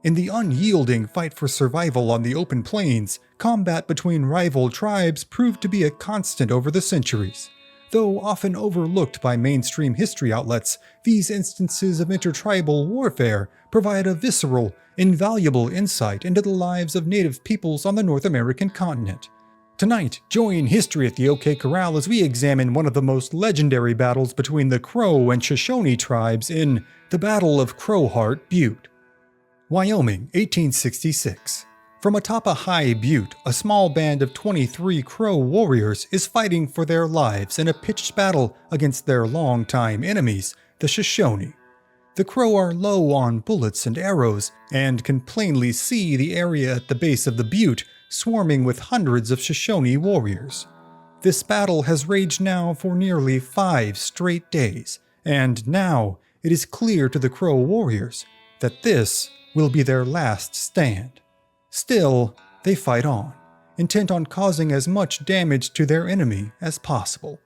In the unyielding fight for survival on the open plains, combat between rival tribes proved to be a constant over the centuries. Though often overlooked by mainstream history outlets, these instances of intertribal warfare provide a visceral, invaluable insight into the lives of native peoples on the North American continent. Tonight, join History at the OK Corral as we examine one of the most legendary battles between the Crow and Shoshone tribes in the Battle of Heart Butte. Wyoming, 1866. From atop a high butte, a small band of 23 Crow warriors is fighting for their lives in a pitched battle against their longtime enemies, the Shoshone. The Crow are low on bullets and arrows, and can plainly see the area at the base of the butte swarming with hundreds of Shoshone warriors. This battle has raged now for nearly 5 straight days, and now it is clear to the Crow warriors that this will be their last stand. Still, they fight on, intent on causing as much damage to their enemy as possible.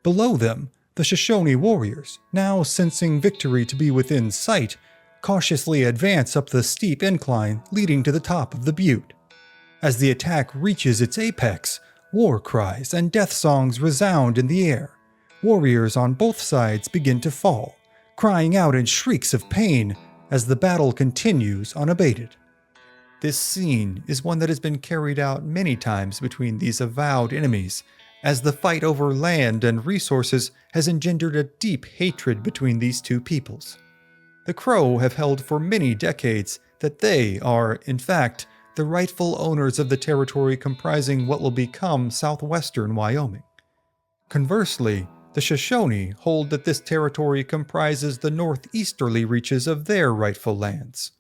Below them, the Shoshone warriors, now sensing victory to be within sight, cautiously advance up the steep incline leading to the top of the butte. As the attack reaches its apex, war cries and death songs resound in the air. Warriors on both sides begin to fall, crying out in shrieks of pain as the battle continues unabated. This scene is one that has been carried out many times between these avowed enemies, as the fight over land and resources has engendered a deep hatred between these two peoples. The Crow have held for many decades that they are, in fact, the rightful owners of the territory comprising what will become southwestern Wyoming. Conversely, the Shoshone hold that this territory comprises the northeasterly reaches of their rightful lands.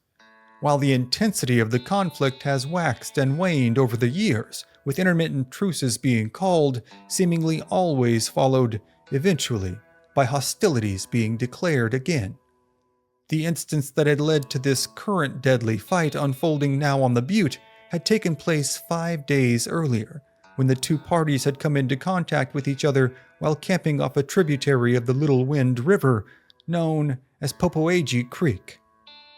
While the intensity of the conflict has waxed and waned over the years, with intermittent truces being called, seemingly always followed, eventually, by hostilities being declared again. The instance that had led to this current deadly fight unfolding now on the butte had taken place 5 days earlier, when the two parties had come into contact with each other while camping off a tributary of the Little Wind River, known as Popoagie Creek.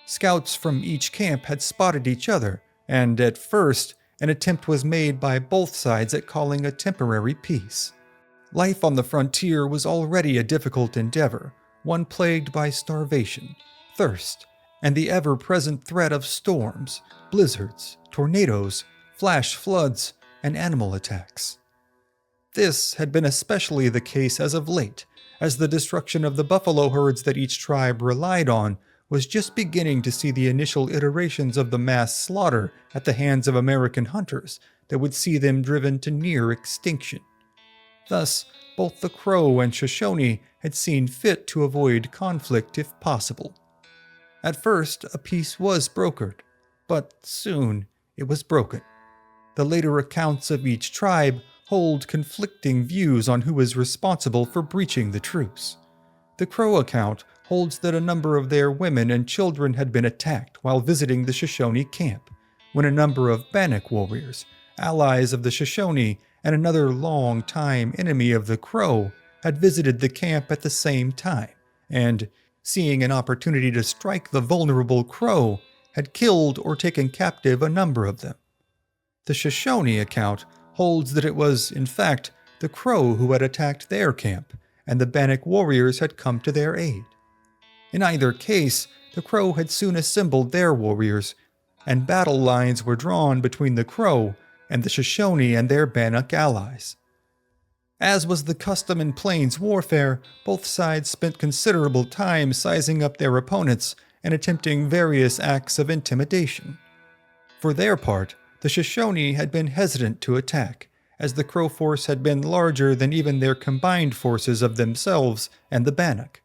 Scouts from each camp had spotted each other, and at first, an attempt was made by both sides at calling a temporary peace. Life on the frontier was already a difficult endeavor, one plagued by starvation, thirst, and the ever-present threat of storms, blizzards, tornadoes, flash floods, and animal attacks. This had been especially the case as of late, as the destruction of the buffalo herds that each tribe relied on was just beginning to see the initial iterations of the mass slaughter at the hands of American hunters that would see them driven to near extinction. Thus, both the Crow and Shoshone had seen fit to avoid conflict if possible. At first, a peace was brokered, but soon it was broken. The later accounts of each tribe hold conflicting views on who is responsible for breaching the truce. The Crow account holds that a number of their women and children had been attacked while visiting the Shoshone camp, when a number of Bannocks warriors, allies of the Shoshone and another long-time enemy of the Crow, had visited the camp at the same time, and, seeing an opportunity to strike the vulnerable Crow, had killed or taken captive a number of them. The Shoshone account holds that it was, in fact, the Crow who had attacked their camp, and the Bannocks warriors had come to their aid. In either case, the Crow had soon assembled their warriors, and battle lines were drawn between the Crow and the Shoshone and their Bannocks allies. As was the custom in plains warfare, both sides spent considerable time sizing up their opponents and attempting various acts of intimidation. For their part, the Shoshone had been hesitant to attack, as the Crow force had been larger than even their combined forces of themselves and the Bannocks.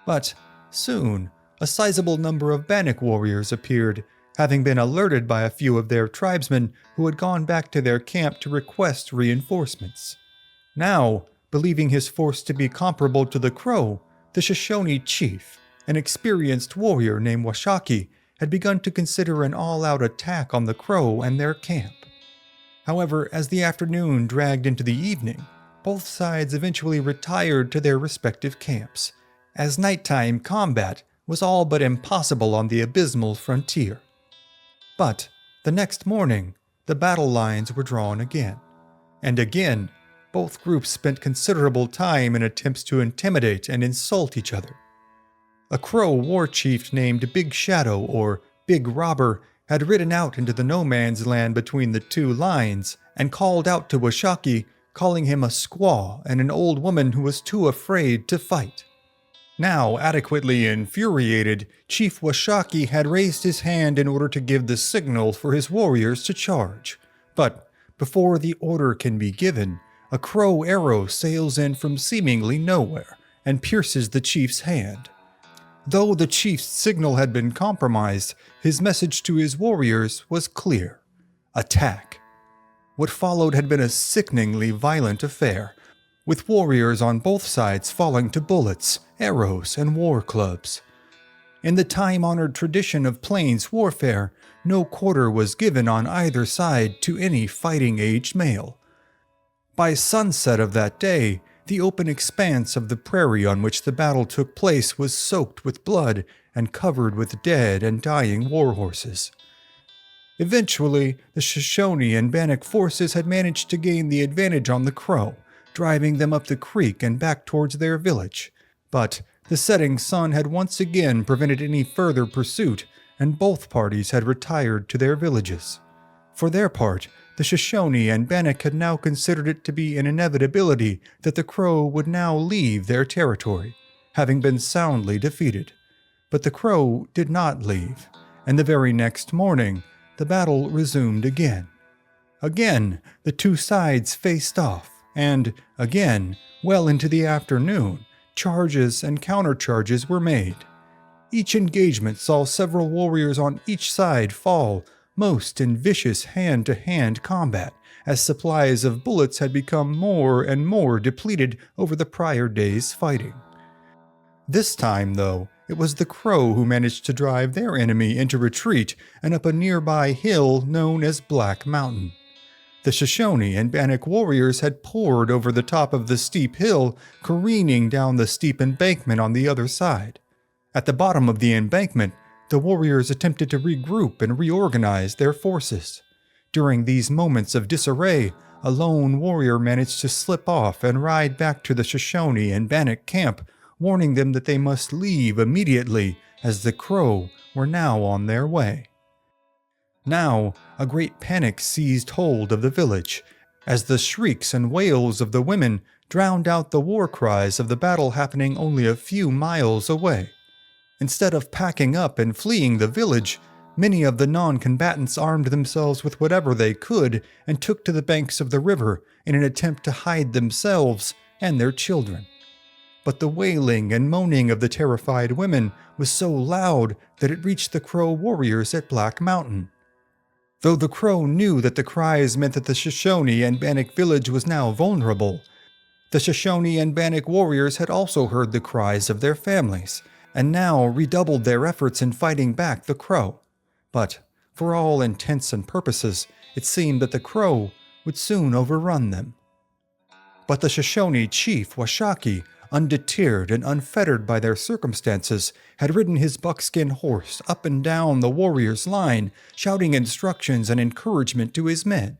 But soon, a sizable number of Bannocks warriors appeared, having been alerted by a few of their tribesmen who had gone back to their camp to request reinforcements. Now, believing his force to be comparable to the Crow, the Shoshone chief, an experienced warrior named hokc, had begun to consider an all-out attack on the Crow and their camp. However, as the afternoon dragged into the evening, both sides eventually retired to their respective camps, as nighttime combat was all but impossible on the abysmal frontier. But the next morning, the battle lines were drawn again. And again, both groups spent considerable time in attempts to intimidate and insult each other. A Crow war chief named Big Shadow, or Big Robber, had ridden out into the no man's land between the two lines and called out to Washakie, calling him a squaw and an old woman who was too afraid to fight. Now adequately infuriated, Chief Washakie had raised his hand in order to give the signal for his warriors to charge. But before the order can be given, a crow arrow sails in from seemingly nowhere and pierces the chief's hand. Though the chief's signal had been compromised, his message to his warriors was clear: attack. What followed had been a sickeningly violent affair, with warriors on both sides falling to bullets, arrows, and war clubs. In the time-honored tradition of plains warfare, no quarter was given on either side to any fighting-aged male. By sunset of that day, the open expanse of the prairie on which the battle took place was soaked with blood and covered with dead and dying war horses. Eventually, the Shoshone and Bannock forces had managed to gain the advantage on the Crow, driving them up the creek and back towards their village. But the setting sun had once again prevented any further pursuit, and both parties had retired to their villages. For their part, the Shoshone and Bannock had now considered it to be an inevitability that the Crow would now leave their territory, having been soundly defeated. But the Crow did not leave, and the very next morning, the battle resumed again. Again, the two sides faced off, and again, well into the afternoon, charges and countercharges were made. Each engagement saw several warriors on each side fall, most in vicious hand-to-hand combat, as supplies of bullets had become more and more depleted over the prior day's fighting. This time, though, it was the Crow who managed to drive their enemy into retreat and up a nearby hill known as Black Mountain. The Shoshone and Bannock warriors had poured over the top of the steep hill, careening down the steep embankment on the other side. At the bottom of the embankment, the warriors attempted to regroup and reorganize their forces. During these moments of disarray, a lone warrior managed to slip off and ride back to the Shoshone and Bannock camp, warning them that they must leave immediately, as the Crow were now on their way. Now, a great panic seized hold of the village, as the shrieks and wails of the women drowned out the war cries of the battle happening only a few miles away. Instead of packing up and fleeing the village, many of the non-combatants armed themselves with whatever they could and took to the banks of the river in an attempt to hide themselves and their children. But the wailing and moaning of the terrified women was so loud that it reached the Crow warriors at Black Mountain. Though the Crow knew that the cries meant that the Shoshone and Bannock village was now vulnerable, the Shoshone and Bannock warriors had also heard the cries of their families, and now redoubled their efforts in fighting back the Crow. But, for all intents and purposes, it seemed that the Crow would soon overrun them. But the Shoshone chief, Washakie, undeterred and unfettered by their circumstances, had ridden his buckskin horse up and down the warriors' line, shouting instructions and encouragement to his men.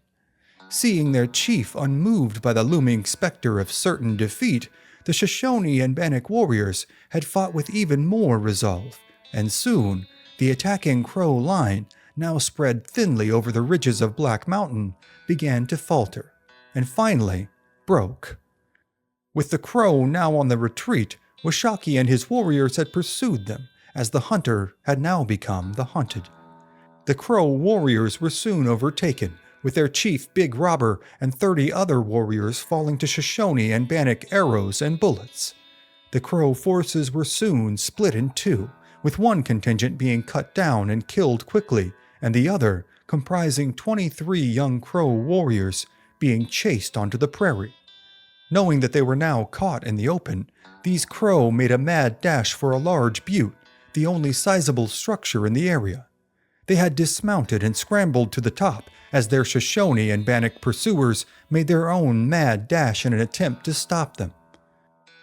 Seeing their chief unmoved by the looming specter of certain defeat, the Shoshone and Bannock warriors had fought with even more resolve, and soon the attacking Crow line, now spread thinly over the ridges of Black Mountain, began to falter, and finally broke. With the Crow now on the retreat, Washakie and his warriors had pursued them, as the hunter had now become the hunted. The Crow warriors were soon overtaken, with their chief Big Robber and 30 other warriors falling to Shoshone and Bannock arrows and bullets. The Crow forces were soon split in two, with one contingent being cut down and killed quickly, and the other, comprising 23 young Crow warriors, being chased onto the prairie. Knowing that they were now caught in the open, these Crow made a mad dash for a large butte, the only sizable structure in the area. They had dismounted and scrambled to the top, as their Shoshone and Bannock pursuers made their own mad dash in an attempt to stop them.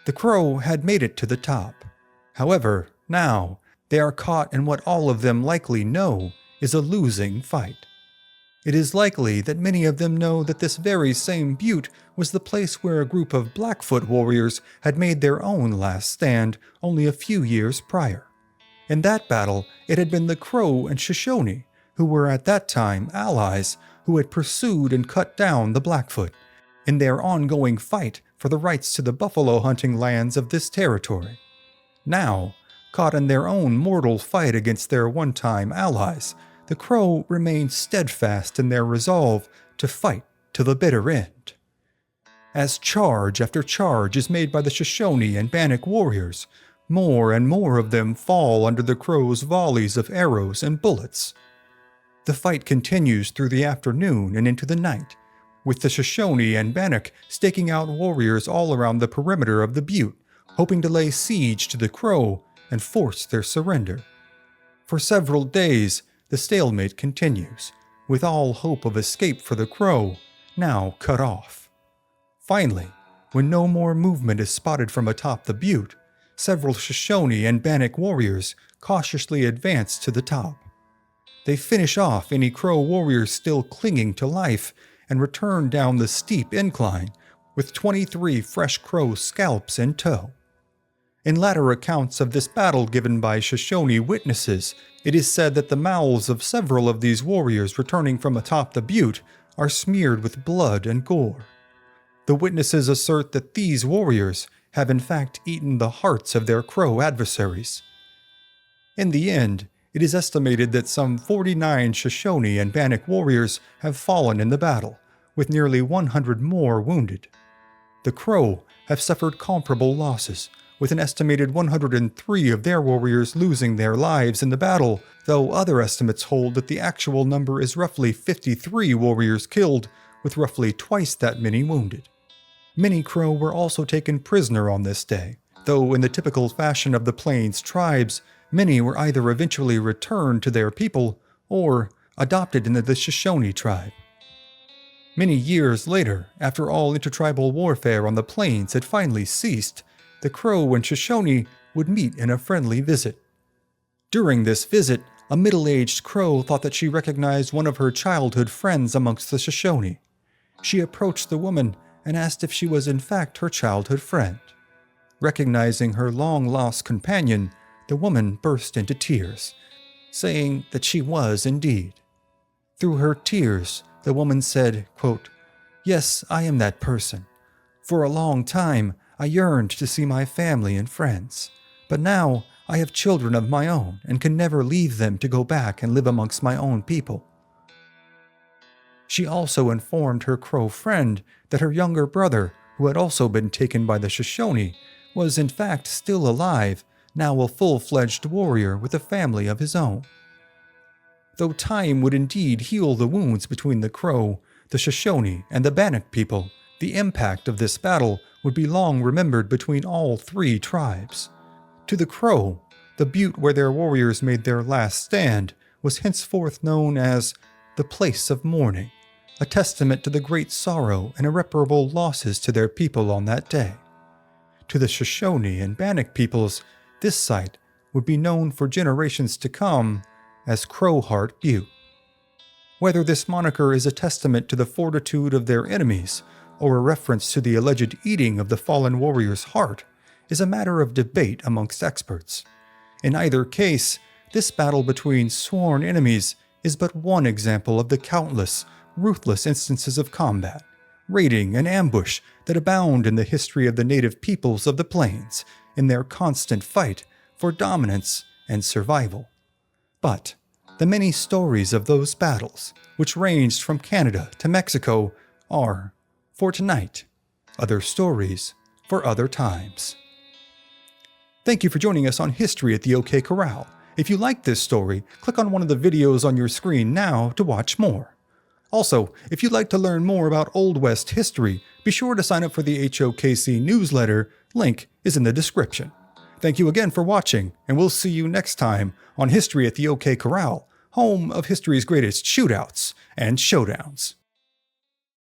The Crow had made it to the top. However, now, they are caught in what all of them likely know is a losing fight. It is likely that many of them know that this very same butte was the place where a group of Blackfoot warriors had made their own last stand only a few years prior. In that battle, it had been the Crow and Shoshone, who were at that time allies, who had pursued and cut down the Blackfoot in their ongoing fight for the rights to the buffalo hunting lands of this territory. Now, caught in their own mortal fight against their one-time allies, the Crow remained steadfast in their resolve to fight to the bitter end. As charge after charge is made by the Shoshone and Bannock warriors, more and more of them fall under the Crow's volleys of arrows and bullets. The fight continues through the afternoon and into the night, with the Shoshone and Bannock staking out warriors all around the perimeter of the butte, hoping to lay siege to the Crow and force their surrender. For several days, the stalemate continues, with all hope of escape for the Crow now cut off. Finally, when no more movement is spotted from atop the butte, several Shoshone and Bannock warriors cautiously advance to the top. They finish off any Crow warriors still clinging to life and return down the steep incline with 23 fresh Crow scalps in tow. In latter accounts of this battle given by Shoshone witnesses, it is said that the mouths of several of these warriors returning from atop the butte are smeared with blood and gore. The witnesses assert that these warriors have in fact eaten the hearts of their Crow adversaries. In the end, it is estimated that some 49 Shoshone and Bannock warriors have fallen in the battle, with nearly 100 more wounded. The Crow have suffered comparable losses, with an estimated 103 of their warriors losing their lives in the battle, though other estimates hold that the actual number is roughly 53 warriors killed, with roughly twice that many wounded. Many Crow were also taken prisoner on this day, though in the typical fashion of the Plains tribes, many were either eventually returned to their people or adopted into the Shoshone tribe. Many years later, after all intertribal warfare on the Plains had finally ceased, the Crow and Shoshone would meet in a friendly visit. During this visit, a middle-aged Crow thought that she recognized one of her childhood friends amongst the Shoshone. She approached the woman and asked if she was in fact her childhood friend. Recognizing her long-lost companion, the woman burst into tears, saying that she was indeed. Through her tears, the woman said, quote, "Yes, I am that person. For a long time, I yearned to see my family and friends, but now I have children of my own and can never leave them to go back and live amongst my own people." She also informed her Crow friend that her younger brother, who had also been taken by the Shoshone, was in fact still alive, now a full-fledged warrior with a family of his own. Though time would indeed heal the wounds between the Crow, the Shoshone, and the Bannock people, the impact of this battle would be long remembered between all three tribes. To the Crow, the butte where their warriors made their last stand was henceforth known as the place of mourning, a testament to the great sorrow and irreparable losses to their people on that day. To the Shoshone and Bannock peoples, this site would be known for generations to come as Heart Butte. Whether this moniker is a testament to the fortitude of their enemies or a reference to the alleged eating of the fallen warrior's heart is a matter of debate amongst experts. In either case, this battle between sworn enemies is but one example of the countless, ruthless instances of combat, raiding, and ambush that abound in the history of the native peoples of the Plains in their constant fight for dominance and survival. But the many stories of those battles, which ranged from Canada to Mexico, are, for tonight, other stories for other times. Thank you for joining us on History at the OK Corral. If you like this story, click on one of the videos on your screen now to watch more. Also, if you'd like to learn more about Old West history, be sure to sign up for the HOKC newsletter. Link is in the description. Thank you again for watching, and we'll see you next time on History at the OK Corral, home of history's greatest shootouts and showdowns.